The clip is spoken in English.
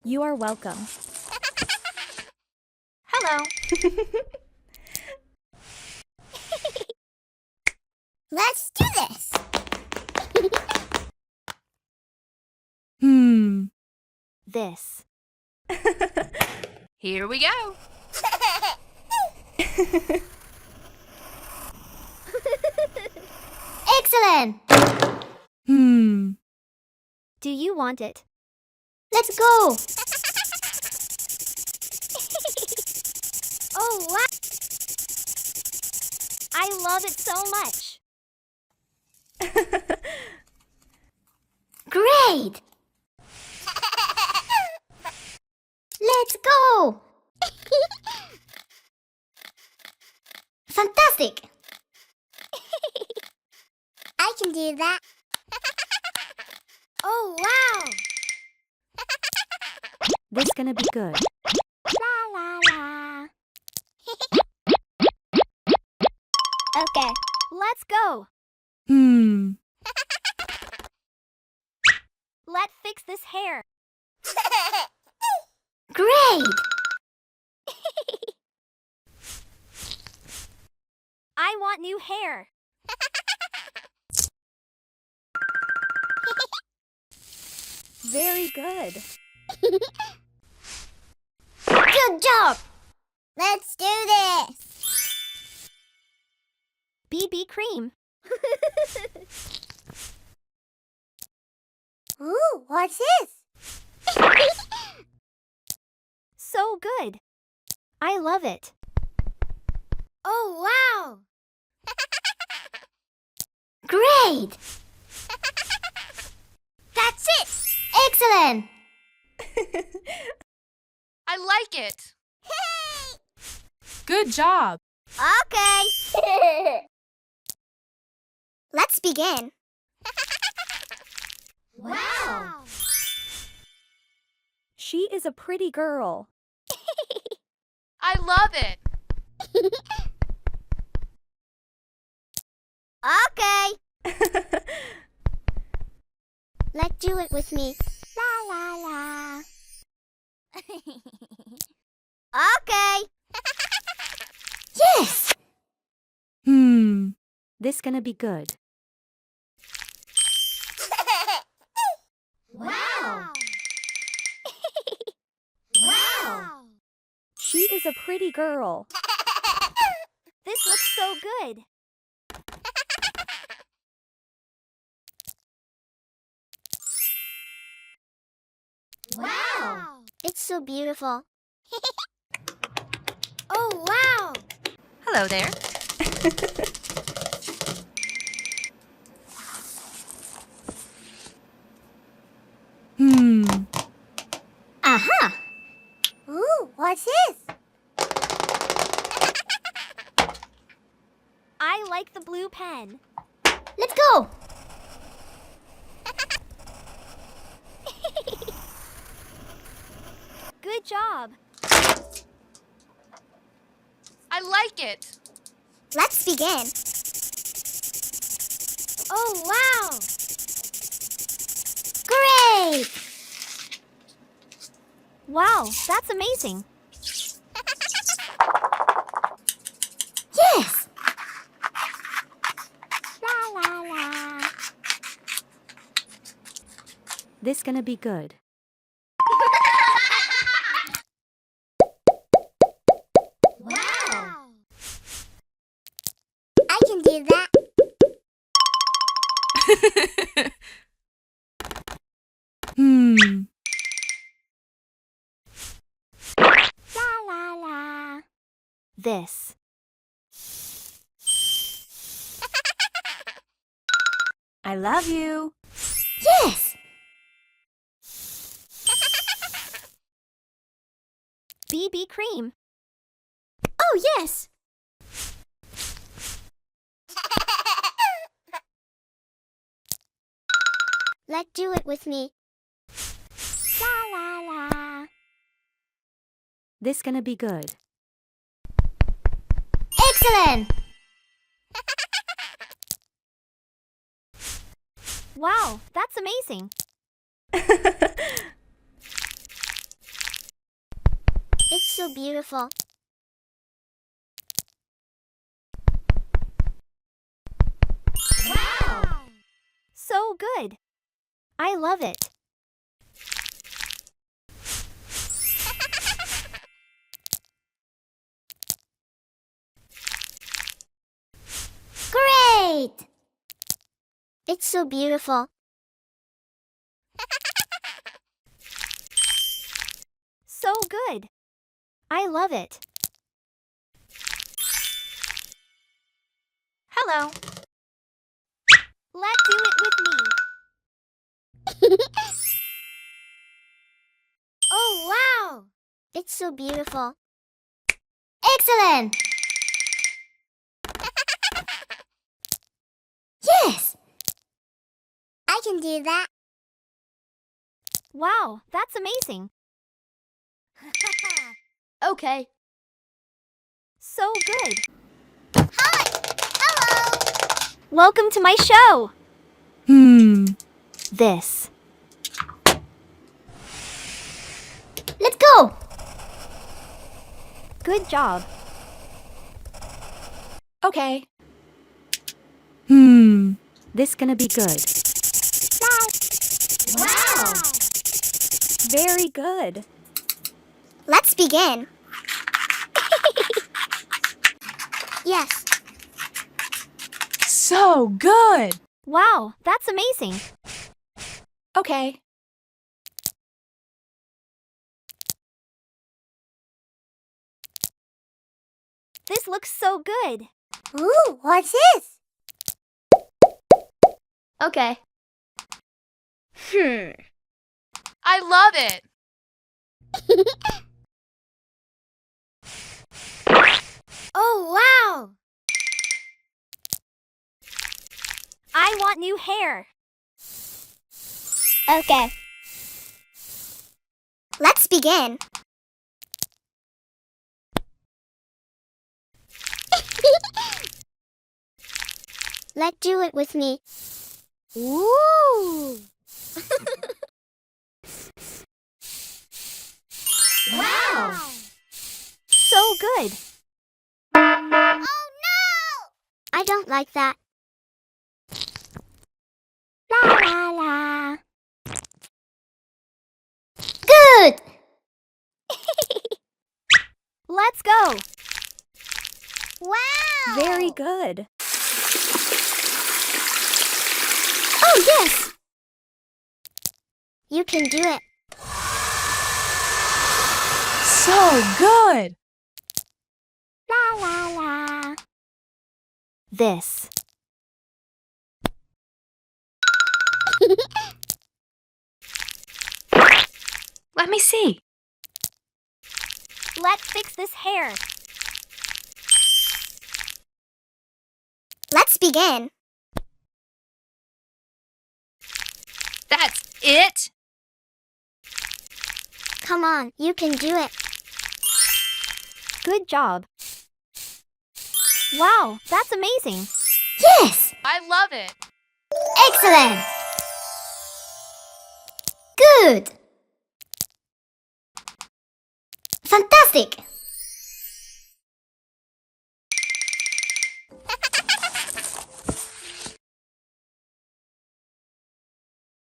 You are welcome. Hello. Let's do this. This. Here we go. Excellent. Do you want it? Let's go. Oh, wow. I love it so much. Great. Let's go. Fantastic. I can do that. Oh, wow. This gonna be good. La la la. Okay. Let's go. Let's fix this hair. Great. I want new hair. Very good. Good job. Let's do this. BB cream. Ooh, what's this? So good. I love it. Oh, wow. Great. That's it. Excellent. I like it. Hey. Good job. Okay. Let's begin. Wow. She is a pretty girl. I love it. Okay. Let's do it with me. La la la. Okay. Yes. This gonna be good. Wow. Wow. She is a pretty girl. This looks so good. Wow. It's so beautiful. Oh, wow. Hello there. Aha. Ooh, what's this? I like the blue pen. Let's go. Good job. I like it. Let's begin. Oh, wow. Great. Wow, that's amazing. Yes. La la la. This gonna be good. Wow. I can do that. La la la. This. I love you. Yes. BB cream. Oh, yes. Let's do it with me. La la la. This gonna be good. Excellent. Wow, that's amazing. so beautiful. Wow! So good. I love it. Great! It's so beautiful. So good. I love it. Hello. Let's do it with me. Oh, wow! It's so beautiful. Excellent! Yes! I can do that. Wow, that's amazing. Okay. So good. Hi! Hello! Welcome to my show. This. Let's go! Good job. Okay. This gonna be good. Wow! Very good. Let's begin. Yes. So good. Wow, that's amazing. Okay. This looks so good. Ooh, what's this? Okay. I love it. Oh, wow! I want new hair. Okay. Let's begin. Let's do it with me. Ooh. Wow! So good. Oh no! I don't like that. La la la. Good! Let's go. Wow! Very good. Oh, yes! You can do it. So good. La la la. This. Let me see. Let's fix this hair. Let's begin. That's it? Come on, you can do it. Good job. Wow, that's amazing. Yes! I love it. Excellent! Good! Fantastic!